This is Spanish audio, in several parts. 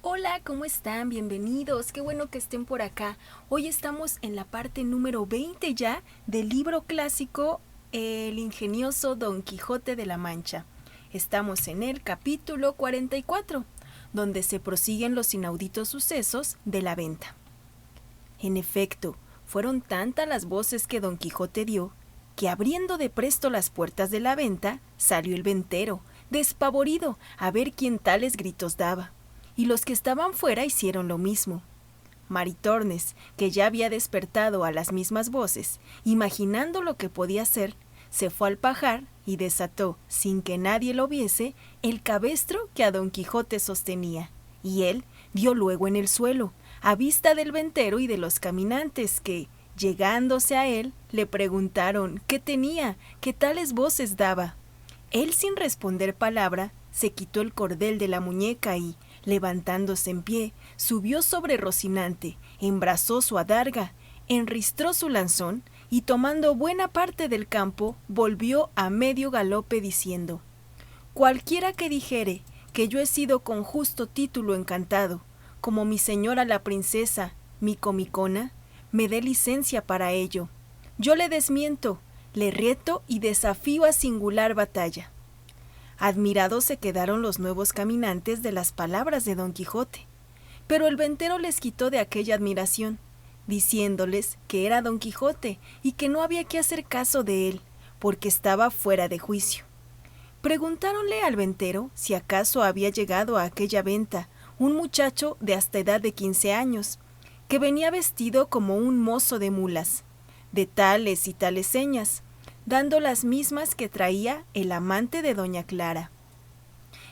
Hola, ¿cómo están? Bienvenidos, qué bueno que estén por acá. Hoy estamos en la parte número 20 ya del libro clásico El ingenioso Don Quijote de la Mancha. Estamos en el capítulo 44, donde se prosiguen los inauditos sucesos de la venta. En efecto, fueron tantas las voces que Don Quijote dio, que abriendo de presto las puertas de la venta, salió el ventero, despavorido, a ver quién tales gritos daba. Y los que estaban fuera hicieron lo mismo. Maritornes, que ya había despertado a las mismas voces, imaginando lo que podía ser, se fue al pajar y desató, sin que nadie lo viese, el cabestro que a Don Quijote sostenía, y él dio luego en el suelo, a vista del ventero y de los caminantes que, llegándose a él, le preguntaron qué tenía, qué tales voces daba. Él, sin responder palabra, se quitó el cordel de la muñeca y, levantándose en pie, subió sobre Rocinante, embrazó su adarga, enristró su lanzón y tomando buena parte del campo, volvió a medio galope diciendo: cualquiera que dijere que yo he sido con justo título encantado, como mi señora la princesa, mi comicona, me dé licencia para ello. Yo le desmiento, le reto y desafío a singular batalla. Admirados se quedaron los nuevos caminantes de las palabras de Don Quijote, pero el ventero les quitó de aquella admiración, diciéndoles que era Don Quijote y que no había que hacer caso de él, porque estaba fuera de juicio. Preguntáronle al ventero si acaso había llegado a aquella venta un muchacho de hasta edad de 15 años, que venía vestido como un mozo de mulas, de tales y tales señas, dando las mismas que traía el amante de doña Clara.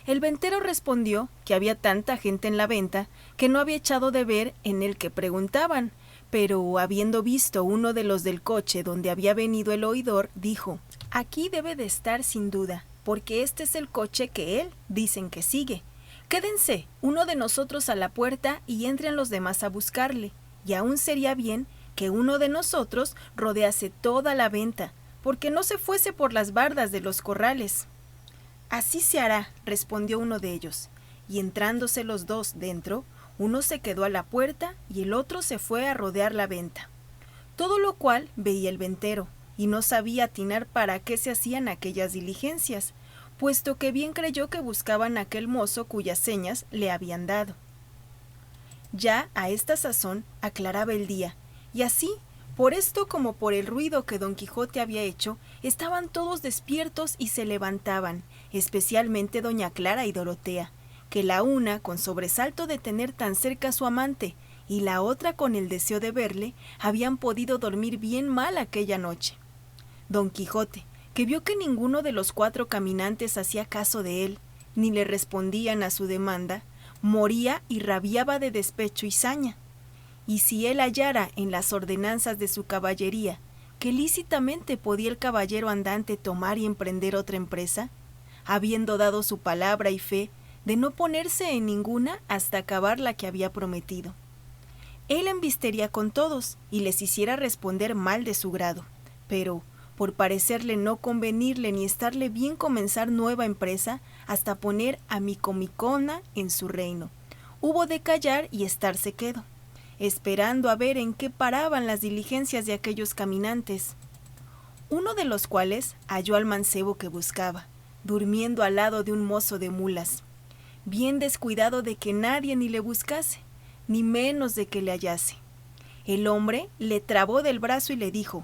El ventero respondió que había tanta gente en la venta que no había echado de ver en el que preguntaban, pero habiendo visto uno de los del coche donde había venido el oidor, dijo: aquí debe de estar sin duda, porque este es el coche que él dicen que sigue. Quédense uno de nosotros a la puerta y entren los demás a buscarle, y aún sería bien que uno de nosotros rodease toda la venta, porque no se fuese por las bardas de los corrales. Así se hará, respondió uno de ellos, y entrándose los dos dentro, uno se quedó a la puerta y el otro se fue a rodear la venta. Todo lo cual veía el ventero, y no sabía atinar para qué se hacían aquellas diligencias, puesto que bien creyó que buscaban a aquel mozo cuyas señas le habían dado. Ya a esta sazón aclaraba el día, y así, por esto como por el ruido que Don Quijote había hecho, estaban todos despiertos y se levantaban, especialmente doña Clara y Dorotea, que la una con sobresalto de tener tan cerca a su amante, y la otra con el deseo de verle, habían podido dormir bien mal aquella noche. Don Quijote, que vio que ninguno de los 4 caminantes hacía caso de él, ni le respondían a su demanda, moría y rabiaba de despecho y saña. Y si él hallara en las ordenanzas de su caballería que lícitamente podía el caballero andante tomar y emprender otra empresa, habiendo dado su palabra y fe de no ponerse en ninguna hasta acabar la que había prometido, él embistería con todos y les hiciera responder mal de su grado, pero, por parecerle no convenirle ni estarle bien comenzar nueva empresa hasta poner a mi comicona en su reino, hubo de callar y estarse quedo, esperando a ver en qué paraban las diligencias de aquellos caminantes, uno de los cuales halló al mancebo que buscaba, durmiendo al lado de un mozo de mulas, bien descuidado de que nadie ni le buscase, ni menos de que le hallase. El hombre le trabó del brazo y le dijo: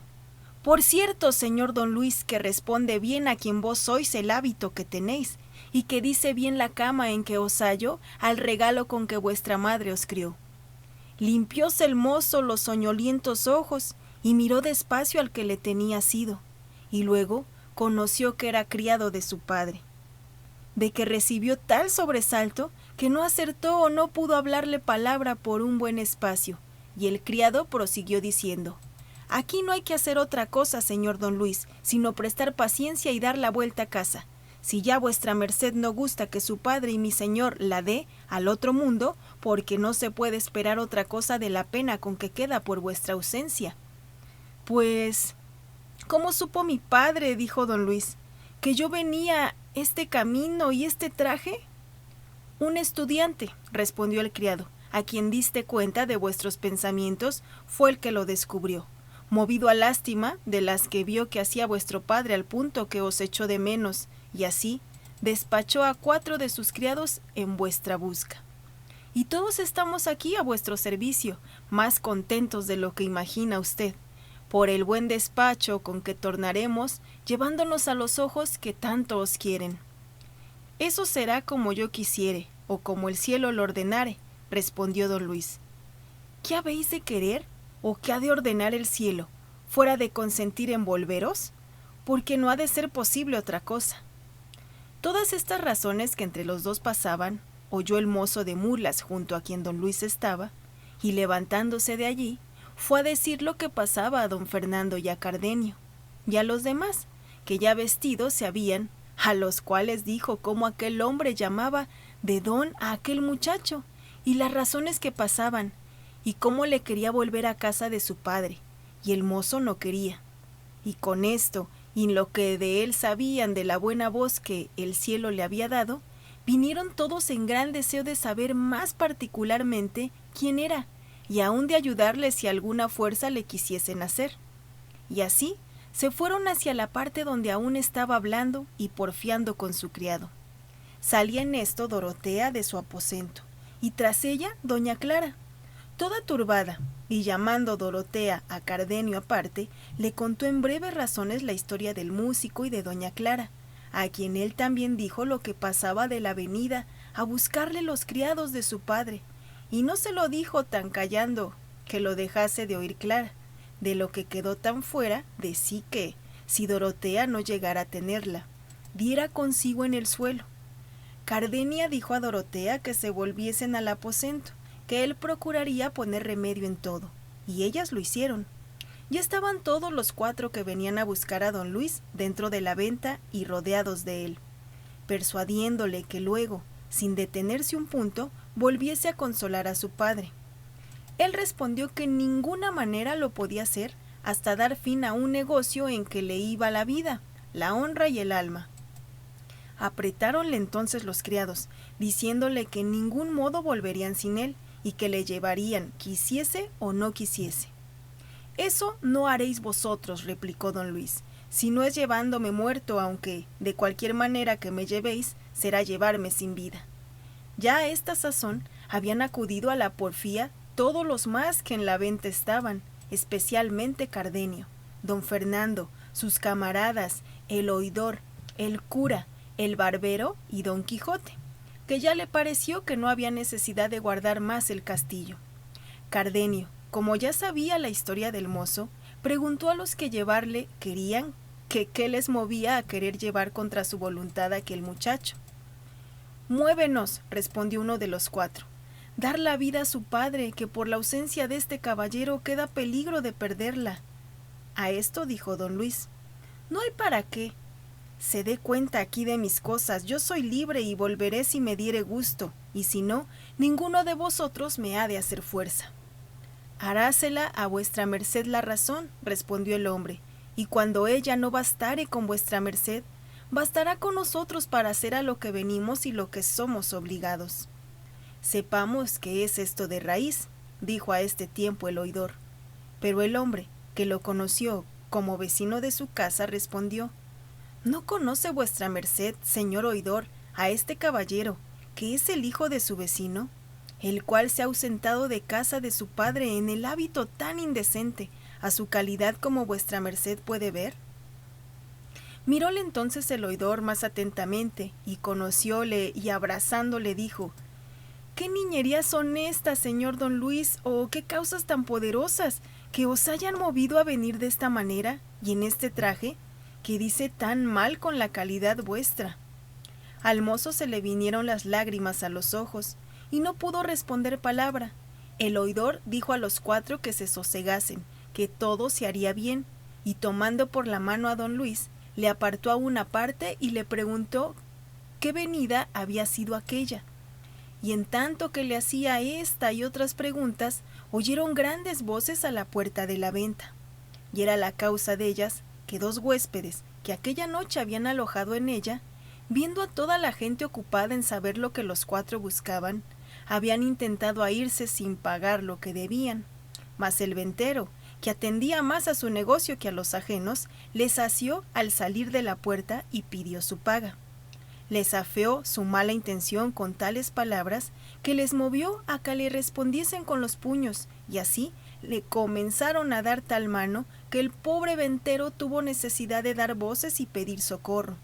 por cierto, señor don Luis, que responde bien a quien vos sois el hábito que tenéis, y que dice bien la cama en que os hallo al regalo con que vuestra madre os crió. Limpióse el mozo los soñolientos ojos y miró despacio al que le tenía asido, y luego conoció que era criado de su padre, de que recibió tal sobresalto que no acertó o no pudo hablarle palabra por un buen espacio, y el criado prosiguió diciendo: aquí no hay que hacer otra cosa, señor don Luis, sino prestar paciencia y dar la vuelta a casa. Si ya vuestra merced no gusta que su padre y mi señor la dé al otro mundo, porque no se puede esperar otra cosa de la pena con que queda por vuestra ausencia. Pues, ¿cómo supo mi padre, dijo don Luis, que yo venía este camino y este traje? Un estudiante, respondió el criado, a quien diste cuenta de vuestros pensamientos, fue el que lo descubrió, movido a lástima de las que vio que hacía vuestro padre al punto que os echó de menos, y así despachó a 4 de sus criados en vuestra busca. Y todos estamos aquí a vuestro servicio, más contentos de lo que imagina usted, por el buen despacho con que tornaremos, llevándonos a los ojos que tanto os quieren. Eso será como yo quisiere, o como el cielo lo ordenare, respondió don Luis. ¿Qué habéis de querer, o qué ha de ordenar el cielo, fuera de consentir en volveros? Porque no ha de ser posible otra cosa. Todas estas razones que entre los dos pasaban, oyó el mozo de mulas junto a quien don Luis estaba, y levantándose de allí, fue a decir lo que pasaba a don Fernando y a Cardenio, y a los demás, que ya vestidos se habían, a los cuales dijo cómo aquel hombre llamaba de don a aquel muchacho, y las razones que pasaban, y cómo le quería volver a casa de su padre, y el mozo no quería. Y con esto, y lo que de él sabían de la buena voz que el cielo le había dado, vinieron todos en gran deseo de saber más particularmente quién era, y aun de ayudarle si alguna fuerza le quisiesen hacer. Y así se fueron hacia la parte donde aún estaba hablando y porfiando con su criado. Salía en esto Dorotea de su aposento, y tras ella doña Clara. Toda turbada, y llamando Dorotea a Cardenio aparte, le contó en breves razones la historia del músico y de doña Clara, a quien él también dijo lo que pasaba de la avenida a buscarle los criados de su padre, y no se lo dijo tan callando que lo dejase de oír Clara, de lo que quedó tan fuera de sí que, si Dorotea no llegara a tenerla, diera consigo en el suelo. Cardenia dijo a Dorotea que se volviesen al aposento, que él procuraría poner remedio en todo, y ellas lo hicieron. Ya estaban todos los 4 que venían a buscar a don Luis dentro de la venta y rodeados de él, persuadiéndole que luego, sin detenerse un punto, volviese a consolar a su padre. Él respondió que en ninguna manera lo podía hacer hasta dar fin a un negocio en que le iba la vida, la honra y el alma. Apretáronle entonces los criados, diciéndole que en ningún modo volverían sin él, y que le llevarían, quisiese o no quisiese. Eso no haréis vosotros, replicó don Luis, si no es llevándome muerto, aunque, de cualquier manera que me llevéis, será llevarme sin vida. Ya a esta sazón habían acudido a la porfía todos los más que en la venta estaban, especialmente Cardenio, don Fernando, sus camaradas, el oidor, el cura, el barbero y don Quijote, que ya le pareció que no había necesidad de guardar más el castillo. Cardenio, como ya sabía la historia del mozo, preguntó a los que llevarle querían que qué les movía a querer llevar contra su voluntad a aquel muchacho. Muévenos, respondió uno de los 4, dar la vida a su padre, que por la ausencia de este caballero queda peligro de perderla. A esto dijo don Luis, no hay para qué. Se dé cuenta aquí de mis cosas, yo soy libre y volveré si me diere gusto, y si no, ninguno de vosotros me ha de hacer fuerza. Harásela a vuestra merced la razón, respondió el hombre, y cuando ella no bastare con vuestra merced, bastará con nosotros para hacer a lo que venimos y lo que somos obligados. Sepamos qué es esto de raíz, dijo a este tiempo el oidor. Pero el hombre, que lo conoció como vecino de su casa, respondió, ¿no conoce vuestra merced, señor oidor, a este caballero, que es el hijo de su vecino, el cual se ha ausentado de casa de su padre en el hábito tan indecente, a su calidad como vuestra merced puede ver? Miróle entonces el oidor más atentamente, y conocióle, y abrazándole dijo, ¿qué niñerías son estas, señor don Luis, o qué causas tan poderosas, que os hayan movido a venir de esta manera, y en este traje, que dice tan mal con la calidad vuestra? Al mozo se le vinieron las lágrimas a los ojos, y no pudo responder palabra. El oidor dijo a los 4 que se sosegasen, que todo se haría bien, y tomando por la mano a don Luis, le apartó a una parte y le preguntó qué venida había sido aquella. Y en tanto que le hacía esta y otras preguntas, oyeron grandes voces a la puerta de la venta, y era la causa de ellas que 2 huéspedes que aquella noche habían alojado en ella, Viendo a toda la gente ocupada en saber lo que los cuatro buscaban, habían intentado a irse sin pagar lo que debían, mas el ventero, que atendía más a su negocio que a los ajenos, les asió al salir de la puerta y pidió su paga. Les afeó su mala intención con tales palabras que les movió a que le respondiesen con los puños, y así le comenzaron a dar tal mano que el pobre ventero tuvo necesidad de dar voces y pedir socorro.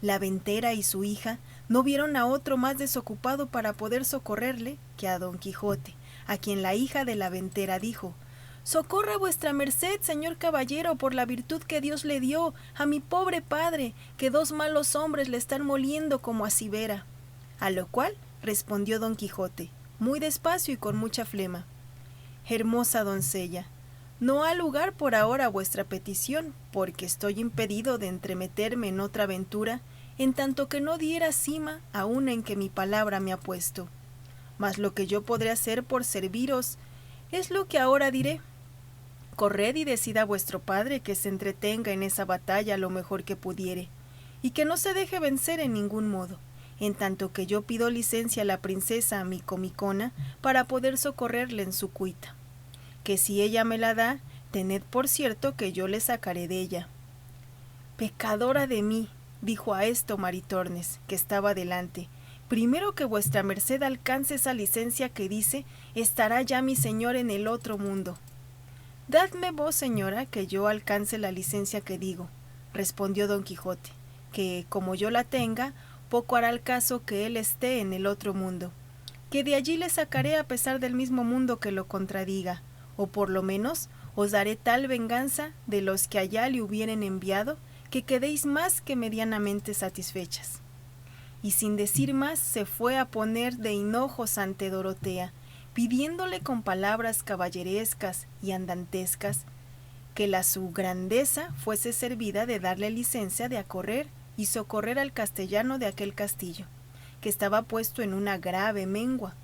La ventera y su hija no vieron a otro más desocupado para poder socorrerle que a Don Quijote, a quien la hija de la ventera dijo: «Socorra vuestra merced, señor caballero, por la virtud que Dios le dio a mi pobre padre, que dos malos hombres le están moliendo como a cibera». A lo cual respondió Don Quijote, muy despacio y con mucha flema: «Hermosa doncella, no ha lugar por ahora vuestra petición, porque estoy impedido de entremeterme en otra aventura, en tanto que no diera cima a una en que mi palabra me ha puesto. Mas lo que yo podré hacer por serviros es lo que ahora diré. Corred y decid a vuestro padre que se entretenga en esa batalla lo mejor que pudiere, y que no se deje vencer en ningún modo, en tanto que yo pido licencia a la princesa Micomicona para poder socorrerle en su cuita, que si ella me la da, tened por cierto que yo le sacaré de ella». «Pecadora de mí», dijo a esto Maritornes, que estaba delante, «primero que vuestra merced alcance esa licencia que dice, estará ya mi señor en el otro mundo». «Dadme vos, señora, que yo alcance la licencia que digo», respondió Don Quijote, «que, como yo la tenga, poco hará el caso que él esté en el otro mundo, que de allí le sacaré a pesar del mismo mundo que lo contradiga, o por lo menos os daré tal venganza de los que allá le hubieren enviado, que quedéis más que medianamente satisfechas». Y sin decir más se fue a poner de hinojos ante Dorotea, pidiéndole con palabras caballerescas y andantescas que la su grandeza fuese servida de darle licencia de acorrer y socorrer al castellano de aquel castillo, que estaba puesto en una grave mengua.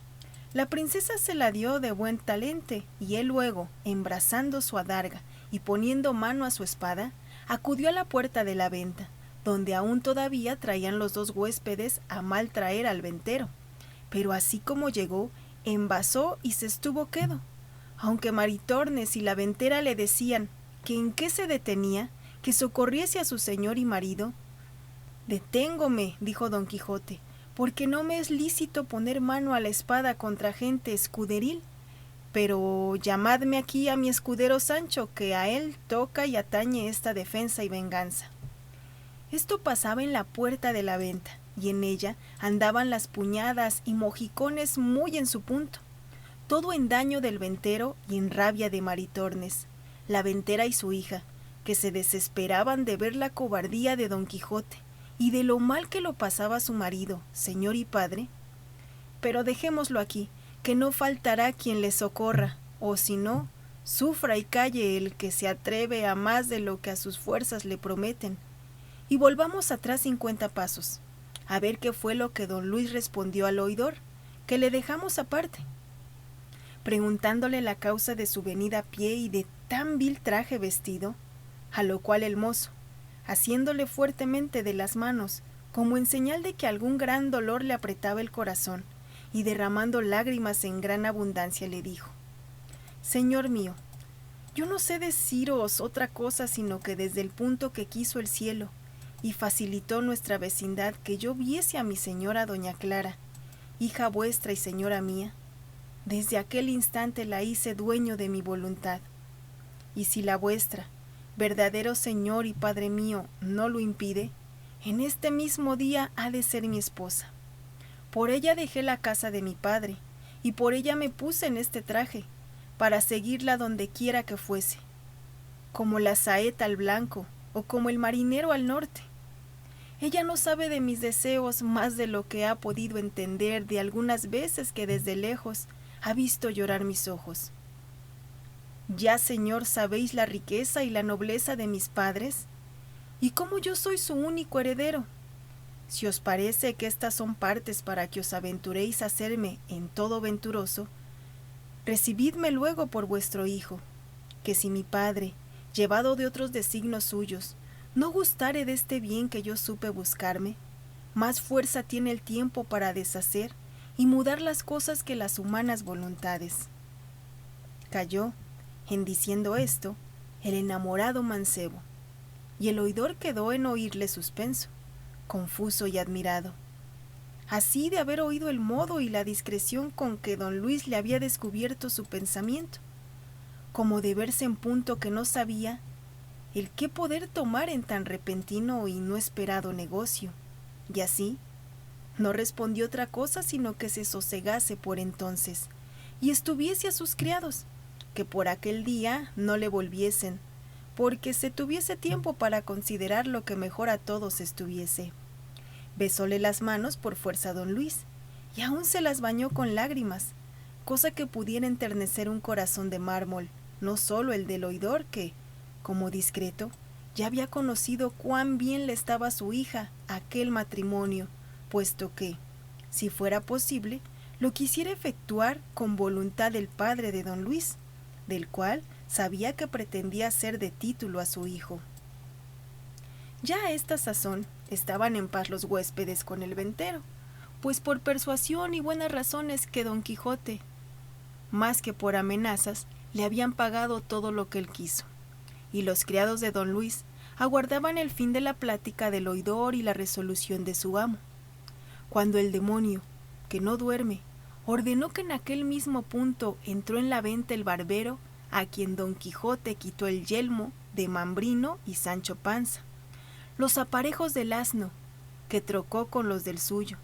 La princesa se la dio de buen talente, y él luego, embrazando su adarga y poniendo mano a su espada, acudió a la puerta de la venta, donde aún todavía traían los dos huéspedes a mal traer al ventero, pero así como llegó, envasó y se estuvo quedo, aunque Maritornes y la ventera le decían que en qué se detenía, que socorriese a su señor y marido. «Deténgome», dijo Don Quijote, «porque no me es lícito poner mano a la espada contra gente escuderil, pero llamadme aquí a mi escudero Sancho, que a él toca y atañe esta defensa y venganza». Esto pasaba en la puerta de la venta, y en ella andaban las puñadas y mojicones muy en su punto, todo en daño del ventero y en rabia de Maritornes, la ventera y su hija, que se desesperaban de ver la cobardía de Don Quijote y de lo mal que lo pasaba su marido, señor y padre. Pero dejémoslo aquí, que no faltará quien le socorra, o si no, sufra y calle el que se atreve a más de lo que a sus fuerzas le prometen. Y volvamos atrás 50 pasos, a ver qué fue lo que don Luis respondió al oidor, que le dejamos aparte, preguntándole la causa de su venida a pie y de tan vil traje vestido, a lo cual el mozo, haciéndole fuertemente de las manos, como en señal de que algún gran dolor le apretaba el corazón, y derramando lágrimas en gran abundancia, le dijo: «Señor mío, yo no sé deciros otra cosa sino que desde el punto que quiso el cielo y facilitó nuestra vecindad que yo viese a mi señora doña Clara, hija vuestra y señora mía, desde aquel instante la hice dueño de mi voluntad, y si la vuestra, verdadero señor y padre mío, no lo impide, en este mismo día ha de ser mi esposa. Por ella dejé la casa de mi padre, y por ella me puse en este traje, para seguirla donde quiera que fuese, como la saeta al blanco, o como el marinero al norte. Ella no sabe de mis deseos más de lo que ha podido entender de algunas veces que desde lejos ha visto llorar mis ojos. Ya, señor, sabéis la riqueza y la nobleza de mis padres, y cómo yo soy su único heredero. Si os parece que estas son partes para que os aventuréis a hacerme en todo venturoso, recibidme luego por vuestro hijo, que si mi padre, llevado de otros designios suyos, no gustare de este bien que yo supe buscarme, más fuerza tiene el tiempo para deshacer y mudar las cosas que las humanas voluntades. Calló, en diciendo esto, el enamorado mancebo, y el oidor quedó en oírle suspenso, confuso y admirado, así de haber oído el modo y la discreción con que don Luis le había descubierto su pensamiento, como de verse en punto que no sabía el qué poder tomar en tan repentino y no esperado negocio, y así no respondió otra cosa sino que se sosegase por entonces, y estuviese a sus criados, que por aquel día no le volviesen, porque se tuviese tiempo para considerar lo que mejor a todos estuviese. Besóle las manos por fuerza don Luis, y aún se las bañó con lágrimas, cosa que pudiera enternecer un corazón de mármol, no solo el del oidor que, como discreto, ya había conocido cuán bien le estaba a su hija aquel matrimonio, puesto que, si fuera posible, lo quisiera efectuar con voluntad del padre de don Luis, del cual sabía que pretendía ser de título a su hijo. Ya a esta sazón estaban en paz los huéspedes con el ventero, pues por persuasión y buenas razones que don Quijote, más que por amenazas, le habían pagado todo lo que él quiso, y los criados de don Luis aguardaban el fin de la plática del oidor y la resolución de su amo, cuando el demonio, que no duerme, ordenó que en aquel mismo punto entró en la venta el barbero, a quien don Quijote quitó el yelmo de Mambrino y Sancho Panza, los aparejos del asno, que trocó con los del suyo,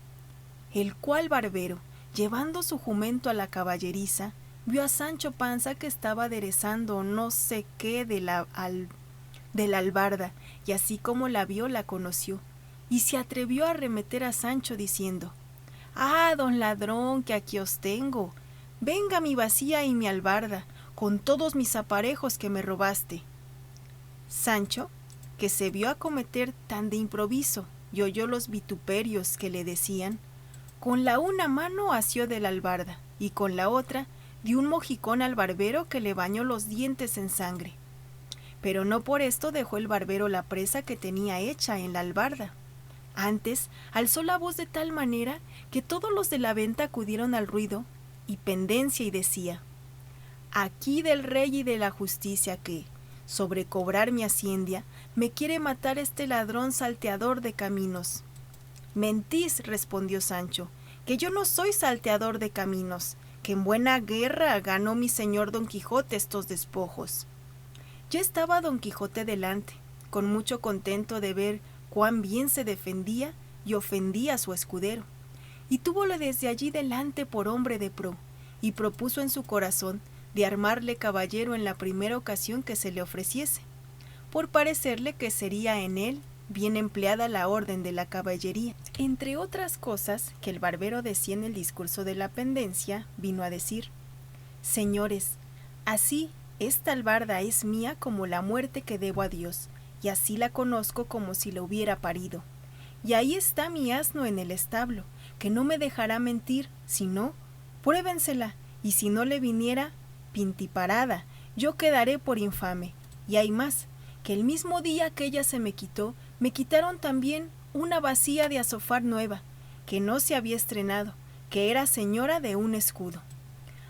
el cual barbero, llevando su jumento a la caballeriza, vio a Sancho Panza que estaba aderezando no sé qué de la albarda, y así como la vio la conoció, y se atrevió a arremeter a Sancho diciendo: «¡Ah, don ladrón, que aquí os tengo! Venga mi bacía y mi albarda, con todos mis aparejos que me robaste». Sancho, que se vio acometer tan de improviso y oyó los vituperios que le decían, con la una mano asió de la albarda y con la otra dio un mojicón al barbero que le bañó los dientes en sangre. Pero no por esto dejó el barbero la presa que tenía hecha en la albarda. Antes alzó la voz de tal manera que todos los de la venta acudieron al ruido y pendencia y decía: «Aquí del rey y de la justicia que, sobre cobrar mi hacienda, me quiere matar este ladrón salteador de caminos». «Mentís», respondió Sancho, «que yo no soy salteador de caminos, que en buena guerra ganó mi señor don Quijote estos despojos». Ya estaba don Quijote delante, con mucho contento de ver cuán bien se defendía y ofendía a su escudero, y túvole desde allí delante por hombre de pro, y propuso en su corazón de armarle caballero en la primera ocasión que se le ofreciese, por parecerle que sería en él bien empleada la orden de la caballería. Entre otras cosas que el barbero decía en el discurso de la pendencia, vino a decir: «Señores, así esta albarda es mía como la muerte que debo a Dios, y así la conozco como si la hubiera parido. Y ahí está mi asno en el establo, que no me dejará mentir, si no, pruébensela, y si no le viniera pintiparada, yo quedaré por infame. Y hay más, que el mismo día que ella se me quitó, me quitaron también una bacía de azofar nueva, que no se había estrenado, que era señora de un escudo».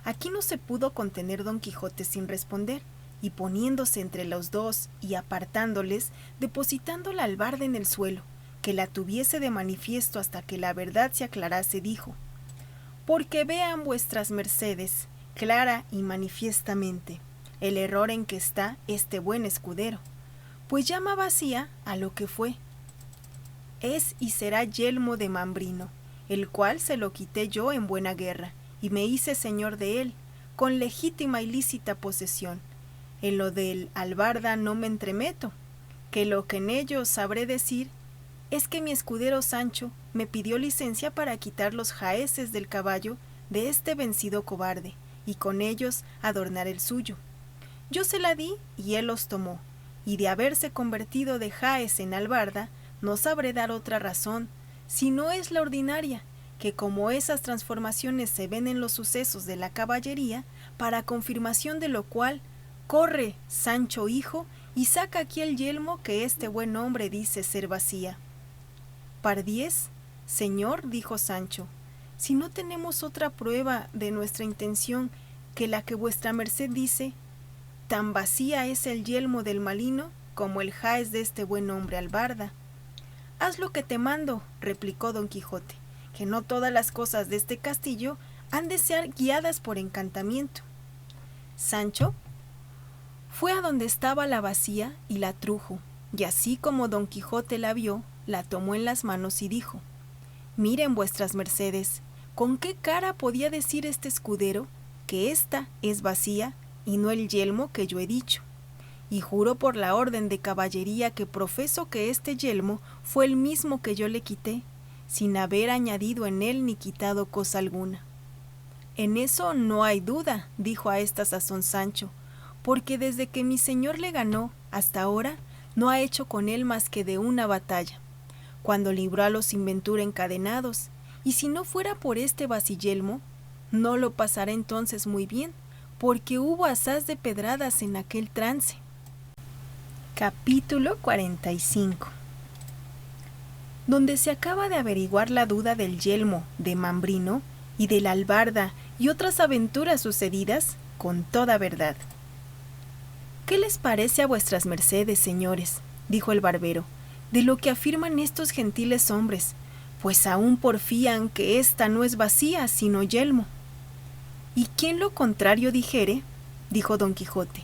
Aquí no se pudo contener don Quijote sin responder, y poniéndose entre los dos y apartándoles, depositando la albarda en el suelo, que la tuviese de manifiesto hasta que la verdad se aclarase, dijo: «Porque vean vuestras mercedes, clara y manifiestamente, el error en que está este buen escudero, pues llama bacía a lo que fue. Es y será yelmo de Mambrino, el cual se lo quité yo en buena guerra, y me hice señor de él, con legítima y lícita posesión. En lo del albarda no me entremeto, que lo que en ello sabré decir es que mi escudero Sancho me pidió licencia para quitar los jaeces del caballo de este vencido cobarde, y con ellos adornar el suyo. Yo se la di y él los tomó, y de haberse convertido de jaez en albarda, no sabré dar otra razón, si no es la ordinaria, que como esas transformaciones se ven en los sucesos de la caballería, para confirmación de lo cual, corre, Sancho hijo, y saca aquí el yelmo que este buen hombre dice ser bacía. Pardiez, Señor, dijo Sancho, si no tenemos otra prueba de nuestra intención que la que vuestra merced dice, tan vacía es el yelmo del malino como el jaez de este buen hombre albarda. Haz lo que te mando, replicó don Quijote, que no todas las cosas de este castillo han de ser guiadas por encantamiento. Sancho fue a donde estaba la bacía y la trujo, y así como don Quijote la vio, la tomó en las manos y dijo: Miren vuestras mercedes, ¿con qué cara podía decir este escudero que ésta es vacía y no el yelmo que yo he dicho? Y juro por la orden de caballería que profeso que este yelmo fue el mismo que yo le quité, sin haber añadido en él ni quitado cosa alguna. En eso no hay duda, dijo a esta sazón Sancho, porque desde que mi señor le ganó hasta ahora no ha hecho con él más que de una batalla, cuando libró a los sin ventura encadenados, y si no fuera por este vaciyelmo, no lo pasará entonces muy bien, porque hubo asaz de pedradas en aquel trance. Capítulo 45. Donde se acaba de averiguar la duda del yelmo de Mambrino y de la albarda y otras aventuras sucedidas con toda verdad. ¿Qué les parece a vuestras mercedes, señores?, dijo el barbero, de lo que afirman estos gentiles hombres, pues aún porfían que ésta no es vacía, sino yelmo. ¿Y quién lo contrario dijere?, dijo don Quijote,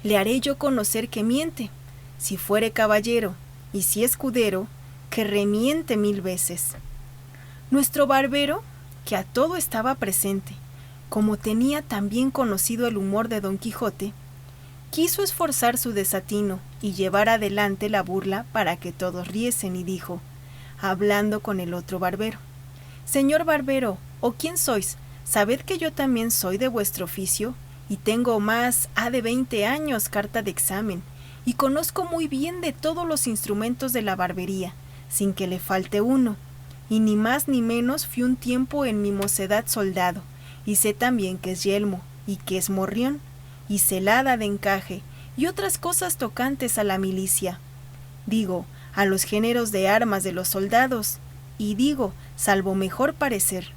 le haré yo conocer que miente, si fuere caballero y si escudero, que remiente 1000 veces. Nuestro barbero, que a todo estaba presente, como tenía también conocido el humor de don Quijote, quiso esforzar su desatino y llevar adelante la burla para que todos riesen, y dijo, hablando con el otro barbero: Señor barbero, ¿o quién sois? Sabed que yo también soy de vuestro oficio, y tengo más de 20 años carta de examen, y conozco muy bien de todos los instrumentos de la barbería, sin que le falte uno, y ni más ni menos fui un tiempo en mi mocedad soldado, y sé también que es yelmo, y que es morrión, y celada de encaje, y otras cosas tocantes a la milicia. Digo, a los géneros de armas de los soldados, y digo, salvo mejor parecer,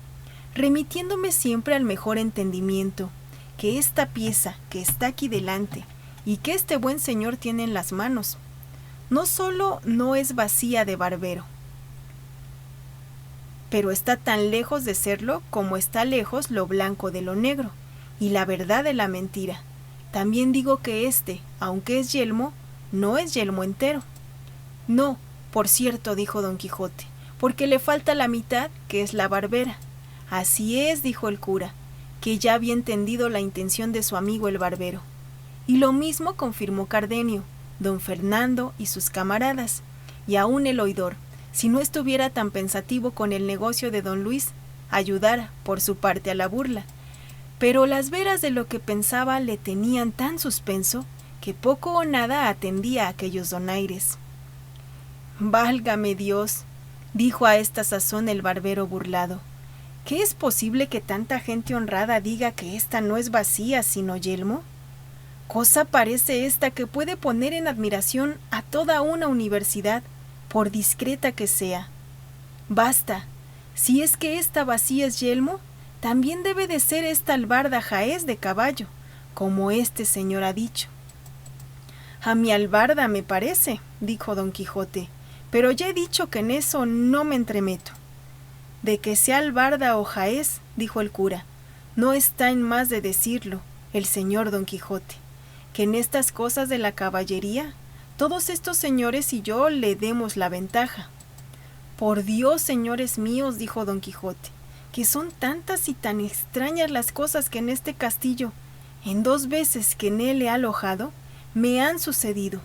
remitiéndome siempre al mejor entendimiento, que esta pieza que está aquí delante, y que este buen señor tiene en las manos, no solo no es vacía de barbero, pero está tan lejos de serlo como está lejos lo blanco de lo negro, y la verdad de la mentira. También digo que este, aunque es yelmo, no es yelmo entero. No, por cierto, dijo don Quijote, porque le falta la mitad, que es la barbera. Así es, dijo el cura, que ya había entendido la intención de su amigo el barbero. Y lo mismo confirmó Cardenio, don Fernando y sus camaradas, y aún el oidor, si no estuviera tan pensativo con el negocio de don Luis, ayudara, por su parte, a la burla. Pero las veras de lo que pensaba le tenían tan suspenso que poco o nada atendía a aquellos donaires. «Válgame Dios», dijo a esta sazón el barbero burlado, «¿qué es posible que tanta gente honrada diga que ésta no es vacía sino yelmo? Cosa parece esta que puede poner en admiración a toda una universidad, por discreta que sea. Basta, si es que esta vacía es yelmo, también debe de ser esta albarda jaez de caballo, como este señor ha dicho». «A mi albarda me parece», dijo don Quijote, «pero ya he dicho que en eso no me entremeto». «De que sea albarda o jaez», dijo el cura, «no está en más de decirlo el señor don Quijote, que en estas cosas de la caballería todos estos señores y yo le demos la ventaja». «Por Dios, señores míos», dijo don Quijote, «que son tantas y tan extrañas las cosas que en este castillo, en 2 veces que en él he alojado, me han sucedido,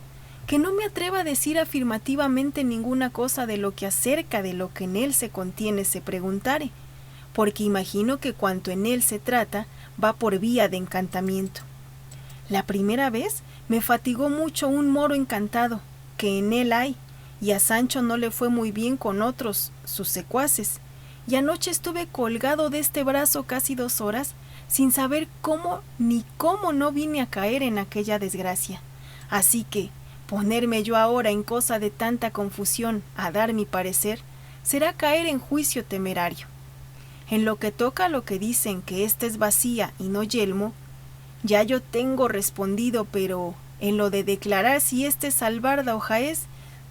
que no me atreva a decir afirmativamente ninguna cosa de lo que acerca de lo que en él se contiene se preguntare, porque imagino que cuanto en él se trata va por vía de encantamiento. La primera vez me fatigó mucho un moro encantado, que en él hay, y a Sancho no le fue muy bien con otros sus secuaces, y anoche estuve colgado de este brazo casi 2 horas, sin saber cómo ni cómo no vine a caer en aquella desgracia. Así que, ponerme yo ahora en cosa de tanta confusión a dar mi parecer, será caer en juicio temerario. En lo que toca a lo que dicen que ésta es bacía y no yelmo, ya yo tengo respondido, pero en lo de declarar si ésta es albarda o jaez,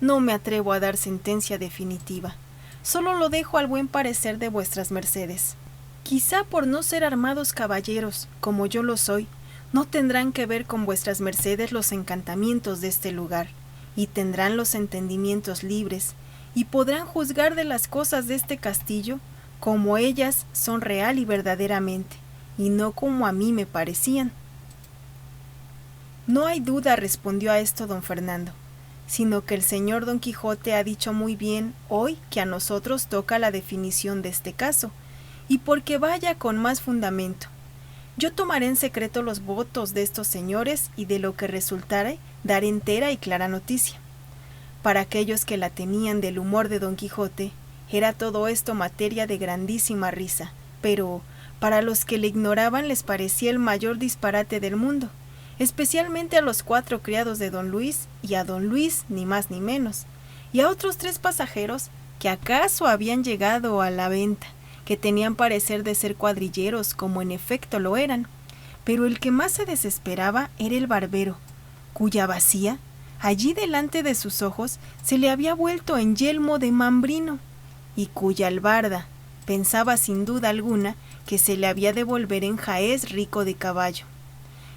no me atrevo a dar sentencia definitiva. Solo lo dejo al buen parecer de vuestras mercedes. Quizá por no ser armados caballeros, como yo lo soy, no tendrán que ver con vuestras mercedes los encantamientos de este lugar, y tendrán los entendimientos libres, y podrán juzgar de las cosas de este castillo, como ellas son real y verdaderamente, y no como a mí me parecían. No hay duda, respondió a esto don Fernando, sino que el señor Don Quijote ha dicho muy bien hoy que a nosotros toca la definición de este caso, y porque vaya con más fundamento. Yo tomaré en secreto los votos de estos señores y de lo que resultare daré entera y clara noticia. Para aquellos que la tenían del humor de Don Quijote, era todo esto materia de grandísima risa, pero para los que le ignoraban les parecía el mayor disparate del mundo, especialmente a los 4 criados de don Luis y a don Luis ni más ni menos, y a otros 3 pasajeros que acaso habían llegado a la venta, que tenían parecer de ser cuadrilleros, como en efecto lo eran, pero el que más se desesperaba era el barbero, cuya bacía, allí delante de sus ojos, se le había vuelto en yelmo de mambrino, y cuya albarda, pensaba sin duda alguna, que se le había de volver en jaez rico de caballo.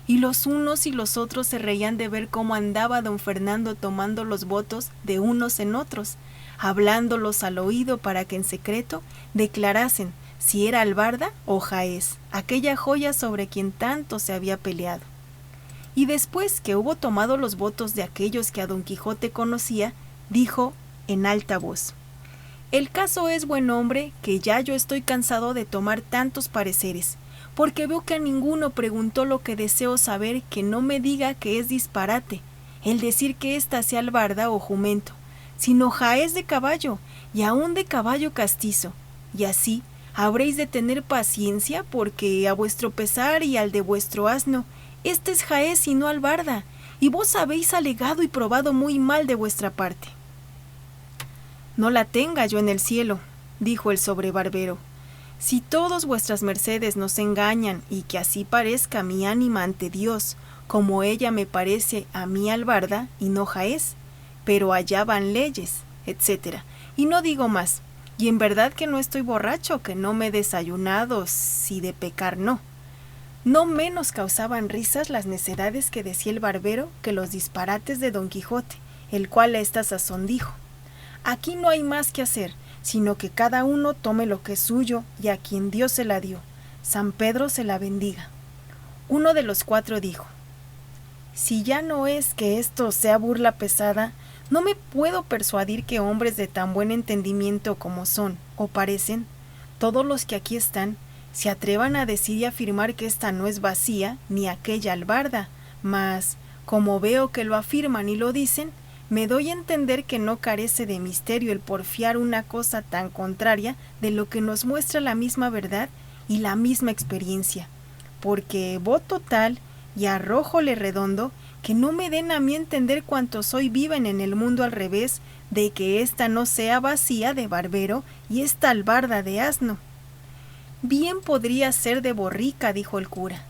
Y los unos y los otros se reían de ver cómo andaba don Fernando tomando los votos de unos en otros, hablándolos al oído para que en secreto declarasen si era albarda o jaez, aquella joya sobre quien tanto se había peleado. Y después que hubo tomado los votos de aquellos que a don Quijote conocía, dijo en alta voz: el caso es, buen hombre, que ya yo estoy cansado de tomar tantos pareceres, porque veo que a ninguno preguntó lo que deseo saber, que no me diga que es disparate el decir que ésta sea albarda o jumento, sino jaez de caballo, y aun de caballo castizo, y así habréis de tener paciencia, porque a vuestro pesar y al de vuestro asno, este es jaez y no albarda, y vos habéis alegado y probado muy mal de vuestra parte. No la tenga yo en el cielo, dijo el sobrebarbero, si todos vuestras mercedes nos engañan, y que así parezca mi ánima ante Dios, como ella me parece a mí albarda y no jaez, pero allá van leyes, etc. Y no digo más, y en verdad que no estoy borracho, que no me he desayunado, si de pecar no. No menos causaban risas las necedades que decía el barbero que los disparates de Don Quijote, el cual a esta sazón dijo: aquí no hay más que hacer, sino que cada uno tome lo que es suyo y a quien Dios se la dio, San Pedro se la bendiga. Uno de los 4 dijo: si ya no es que esto sea burla pesada, no me puedo persuadir que hombres de tan buen entendimiento como son, o parecen, todos los que aquí están, se atrevan a decir y afirmar que esta no es bacía, ni aquella albarda, mas, como veo que lo afirman y lo dicen, me doy a entender que no carece de misterio el porfiar una cosa tan contraria de lo que nos muestra la misma verdad y la misma experiencia, porque voto tal y arrójole redondo que no me den a mí entender cuantos hoy viven en el mundo al revés, de que ésta no sea bacía de barbero y esta albarda de asno. Bien podría ser de borrica, dijo el cura.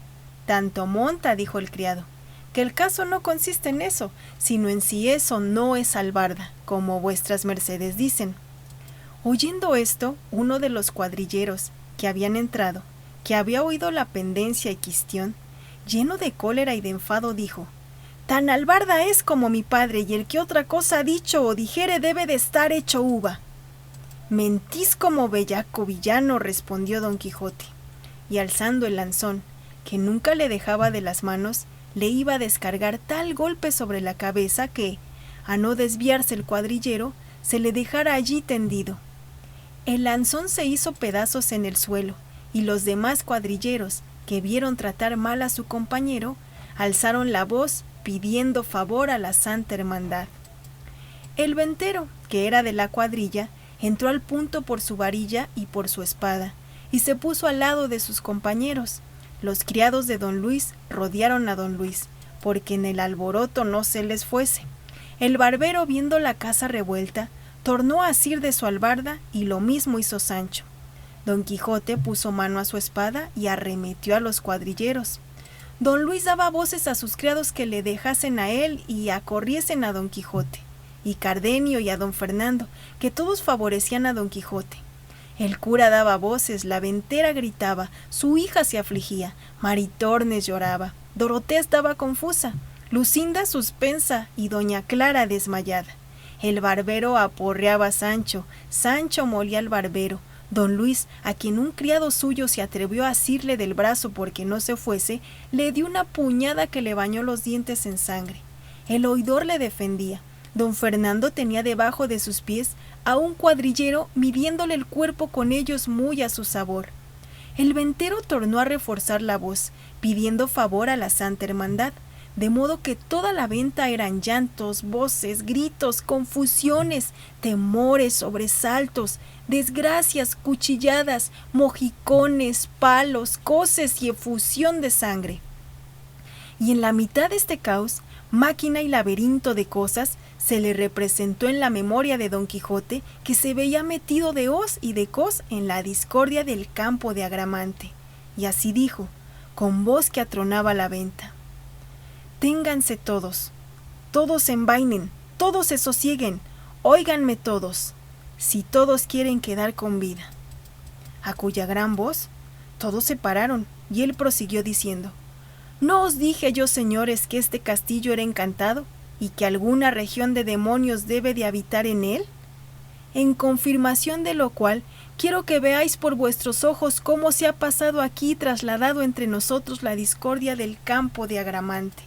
Tanto monta, dijo el criado, que el caso no consiste en eso, sino en si eso no es albarda, como vuestras mercedes dicen. Oyendo esto, uno de los cuadrilleros que habían entrado, que había oído la pendencia y quistión, lleno de cólera y de enfado, dijo: tan albarda es como mi padre, y el que otra cosa ha dicho o dijere debe de estar hecho uva. Mentís como bellaco villano, respondió Don Quijote, y alzando el lanzón, que nunca le dejaba de las manos, le iba a descargar tal golpe sobre la cabeza que, a no desviarse el cuadrillero, se le dejara allí tendido. El lanzón se hizo pedazos en el suelo, y los demás cuadrilleros, que vieron tratar mal a su compañero, alzaron la voz pidiendo favor a la Santa Hermandad. El ventero, que era de la cuadrilla, entró al punto por su varilla y por su espada, y se puso al lado de sus compañeros. Los criados de don Luis rodearon a don Luis, porque en el alboroto no se les fuese. El barbero, viendo la casa revuelta, tornó a asir de su albarda y lo mismo hizo Sancho. Don Quijote puso mano a su espada y arremetió a los cuadrilleros. Don Luis daba voces a sus criados que le dejasen a él y acorriesen a Don Quijote, y Cardenio y a Don Fernando, que todos favorecían a Don Quijote. El cura daba voces, la ventera gritaba, su hija se afligía, Maritornes lloraba, Dorotea estaba confusa, Lucinda suspensa y doña Clara desmayada. El barbero aporreaba a Sancho, Sancho molía al barbero. Don Luis, a quien un criado suyo se atrevió a asirle del brazo porque no se fuese, le dio una puñada que le bañó los dientes en sangre. El oidor le defendía. Don Fernando tenía debajo de sus pies a un cuadrillero midiéndole el cuerpo con ellos muy a su sabor. El ventero tornó a reforzar la voz, pidiendo favor a la Santa Hermandad, de modo que toda la venta eran llantos, voces, gritos, confusiones, temores, sobresaltos, desgracias, cuchilladas, mojicones, palos, coces y efusión de sangre. Y en la mitad de este caos, máquina y laberinto de cosas, se le representó en la memoria de Don Quijote que se veía metido de hoz y de cos en la discordia del campo de Agramante. Y así dijo, con voz que atronaba la venta: ténganse todos, todos se envainen, todos se sosieguen, óiganme todos, si todos quieren quedar con vida. A cuya gran voz todos se pararon, y él prosiguió diciendo: ¿no os dije yo, señores, que este castillo era encantado, y que alguna región de demonios debe de habitar en él? En confirmación de lo cual, quiero que veáis por vuestros ojos cómo se ha pasado aquí y trasladado entre nosotros la discordia del campo de Agramante.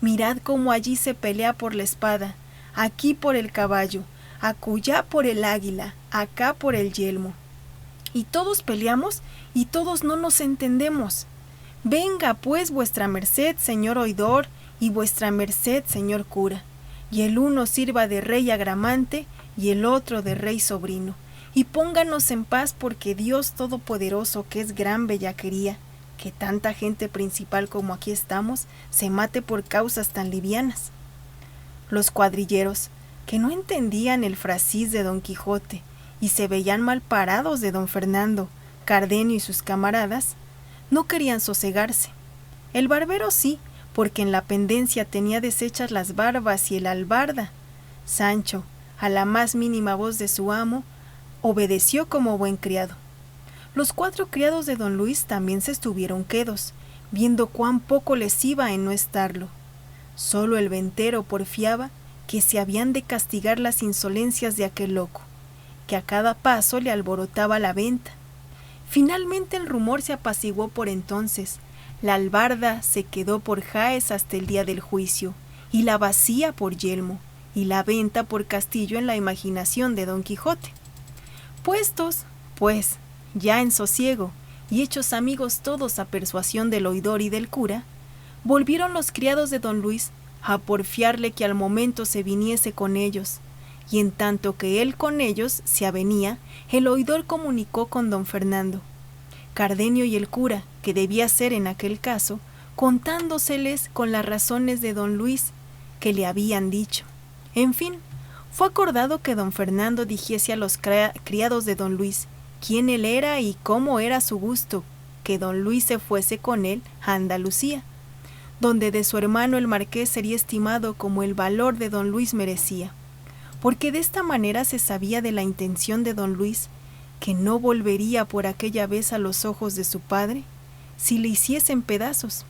Mirad cómo allí se pelea por la espada, aquí por el caballo, acullá por el águila, acá por el yelmo. Y todos peleamos y todos no nos entendemos. Venga pues vuestra merced, señor oidor, y vuestra merced, señor cura, y el uno sirva de rey Agramante y el otro de rey sobrino, y pónganos en paz porque Dios Todopoderoso, que es gran bellaquería, que tanta gente principal como aquí estamos se mate por causas tan livianas. Los cuadrilleros, que no entendían el frasis de Don Quijote y se veían mal parados de Don Fernando, Cardenio y sus camaradas, no querían sosegarse. El barbero sí, porque en la pendencia tenía deshechas las barbas y el albarda. Sancho, a la más mínima voz de su amo, obedeció como buen criado. Los 4 criados de don Luis también se estuvieron quedos, viendo cuán poco les iba en no estarlo. Solo el ventero porfiaba que se habían de castigar las insolencias de aquel loco, que a cada paso le alborotaba la venta. Finalmente el rumor se apaciguó por entonces. La albarda se quedó por Jaez hasta el día del juicio, y la bacía por yelmo, y la venta por castillo en la imaginación de Don Quijote. Puestos, pues, ya en sosiego, y hechos amigos todos a persuasión del oidor y del cura, volvieron los criados de don Luis a porfiarle que al momento se viniese con ellos, y en tanto que él con ellos se avenía, el oidor comunicó con don Fernando, Cardenio y el cura, que debía ser en aquel caso, contándoseles con las razones de don Luis que le habían dicho. En fin, fue acordado que don Fernando dijese a los criados de don Luis quién él era y cómo era su gusto, que don Luis se fuese con él a Andalucía, donde de su hermano el marqués sería estimado como el valor de don Luis merecía, porque de esta manera se sabía de la intención de don Luis, que no volvería por aquella vez a los ojos de su padre, si le hiciesen pedazos.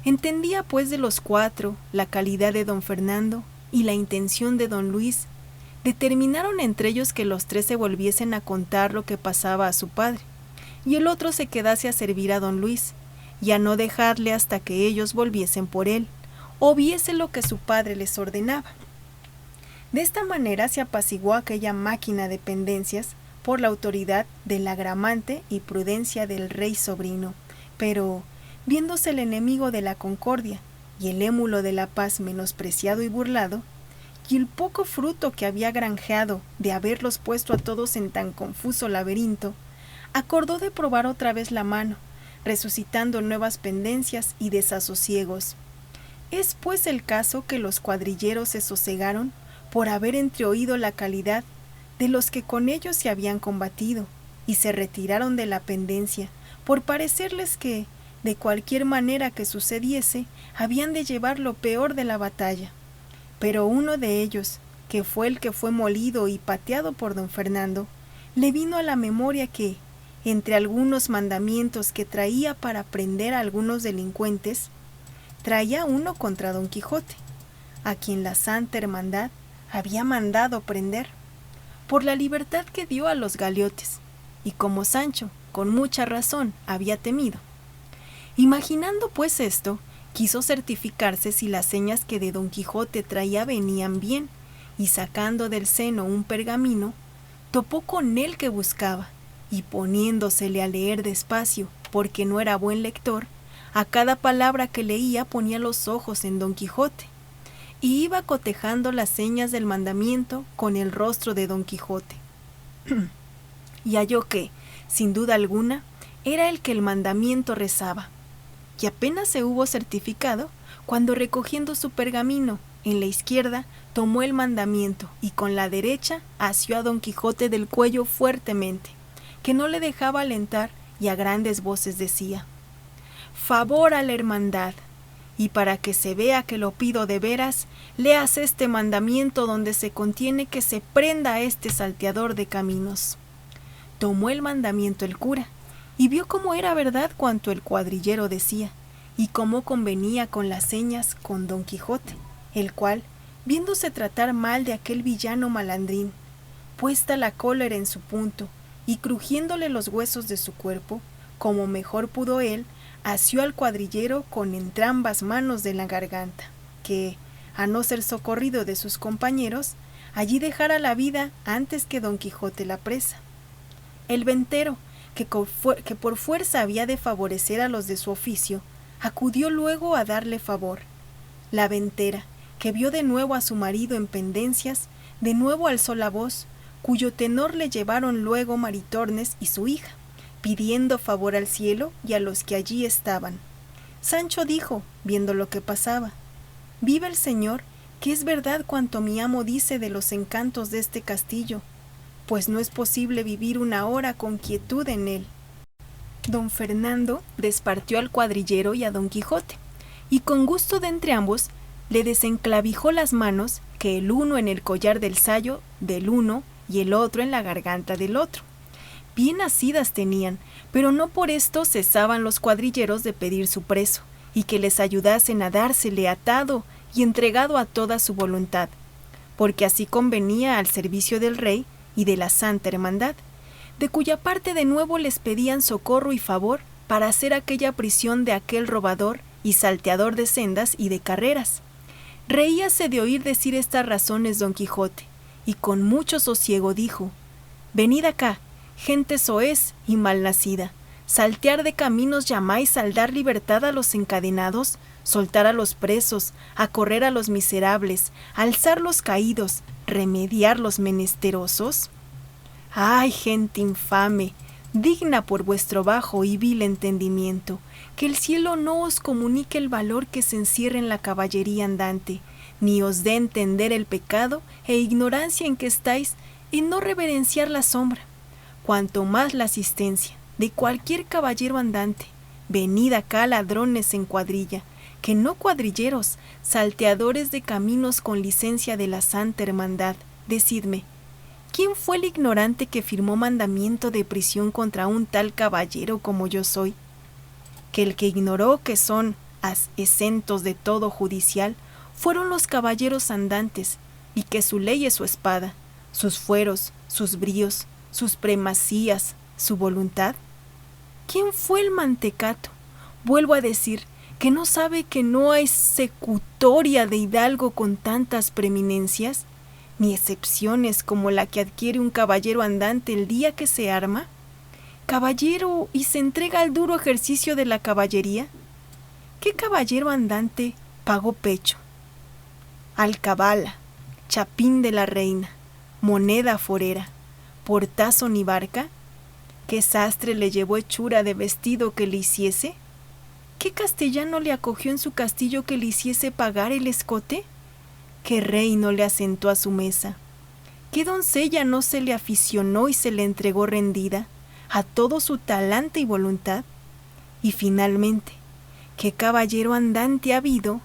Entendía pues de los 4 la calidad de don Fernando y la intención de don Luis. Determinaron entre ellos que los 3 se volviesen a contar lo que pasaba a su padre, y el otro se quedase a servir a don Luis, y a no dejarle hasta que ellos volviesen por él, o viese lo que su padre les ordenaba. De esta manera se apaciguó aquella máquina de pendencias por la autoridad del Agramante y prudencia del rey sobrino, pero, viéndose el enemigo de la concordia y el émulo de la paz menospreciado y burlado, y el poco fruto que había granjeado de haberlos puesto a todos en tan confuso laberinto, acordó de probar otra vez la mano, resucitando nuevas pendencias y desasosiegos. Es pues el caso que los cuadrilleros se sosegaron por haber entreoído la calidad de los que con ellos se habían combatido, y se retiraron de la pendencia, por parecerles que, de cualquier manera que sucediese, habían de llevar lo peor de la batalla. Pero uno de ellos, que fue el que fue molido y pateado por don Fernando, le vino a la memoria que, entre algunos mandamientos que traía para prender a algunos delincuentes, traía uno contra don Quijote, a quien la Santa Hermandad había mandado prender, por la libertad que dio a los galeotes, y como Sancho, con mucha razón, había temido. Imaginando pues esto, quiso certificarse si las señas que de don Quijote traía venían bien, y sacando del seno un pergamino, topó con el que buscaba, y poniéndosele a leer despacio, porque no era buen lector, a cada palabra que leía ponía los ojos en don Quijote, y iba cotejando las señas del mandamiento con el rostro de don Quijote. Y halló que, sin duda alguna, era el que el mandamiento rezaba, y apenas se hubo certificado, cuando recogiendo su pergamino en la izquierda, tomó el mandamiento y con la derecha asió a don Quijote del cuello fuertemente, que no le dejaba alentar, y a grandes voces decía: «Favor a la hermandad, y para que se vea que lo pido de veras, leas este mandamiento donde se contiene que se prenda a este salteador de caminos». Tomó el mandamiento el cura, y vio cómo era verdad cuanto el cuadrillero decía, y cómo convenía con las señas con don Quijote, el cual, viéndose tratar mal de aquel villano malandrín, puesta la cólera en su punto, y crujiéndole los huesos de su cuerpo, como mejor pudo él, asió al cuadrillero con entrambas manos de la garganta, que, a no ser socorrido de sus compañeros, allí dejara la vida antes que don Quijote la presa. El ventero, que por fuerza había de favorecer a los de su oficio, acudió luego a darle favor. La ventera, que vio de nuevo a su marido en pendencias, de nuevo alzó la voz, cuyo tenor le llevaron luego Maritornes y su hija, pidiendo favor al cielo y a los que allí estaban. Sancho dijo, viendo lo que pasaba: «Viva el Señor, que es verdad cuanto mi amo dice de los encantos de este castillo, pues no es posible vivir una hora con quietud en él». Don Fernando despartió al cuadrillero y a don Quijote, y con gusto de entrambos le desenclavijó las manos, que el uno en el collar del sayo del uno y el otro en la garganta del otro. Bien asidas tenían, pero no por esto cesaban los cuadrilleros de pedir su preso, y que les ayudasen a dársele atado y entregado a toda su voluntad, porque así convenía al servicio del rey y de la Santa Hermandad, de cuya parte de nuevo les pedían socorro y favor para hacer aquella prisión de aquel robador y salteador de sendas y de carreras. Reíase de oír decir estas razones don Quijote, y con mucho sosiego dijo: «Venid acá, gente soez y malnacida, saltear de caminos llamáis al dar libertad a los encadenados, soltar a los presos, a correr a los miserables, alzar los caídos, remediar los menesterosos. ¡Ay, gente infame, digna por vuestro bajo y vil entendimiento, que el cielo no os comunique el valor que se encierra en la caballería andante, ni os dé entender el pecado e ignorancia en que estáis en no reverenciar la sombra, cuanto más la asistencia de cualquier caballero andante? Venid acá, ladrones en cuadrilla, que no cuadrilleros, salteadores de caminos con licencia de la Santa Hermandad, decidme, ¿quién fue el ignorante que firmó mandamiento de prisión contra un tal caballero como yo soy? Que el que ignoró que son exentos de todo judicial fueron los caballeros andantes, y que su ley es su espada, sus fueros, sus bríos, sus primacías, su voluntad. ¿Quién fue el mantecato? Vuelvo a decir, que no sabe que no hay secutoria de hidalgo con tantas preeminencias, ni excepciones como la que adquiere un caballero andante el día que se arma, caballero y se entrega al duro ejercicio de la caballería. ¿Qué caballero andante pagó pecho? Alcabala, chapín de la reina, moneda forera, portazo ni barca? ¿Qué sastre le llevó hechura de vestido que le hiciese? ¿Qué castellano le acogió en su castillo que le hiciese pagar el escote? ¿Qué rey no le asentó a su mesa? ¿Qué doncella no se le aficionó y se le entregó rendida a todo su talante y voluntad? Y finalmente, ¿qué caballero andante ha habido,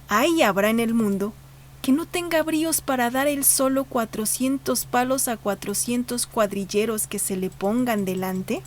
hay y habrá en el mundo, que no tenga bríos para dar él solo 400 palos a 400 cuadrilleros que se le pongan delante?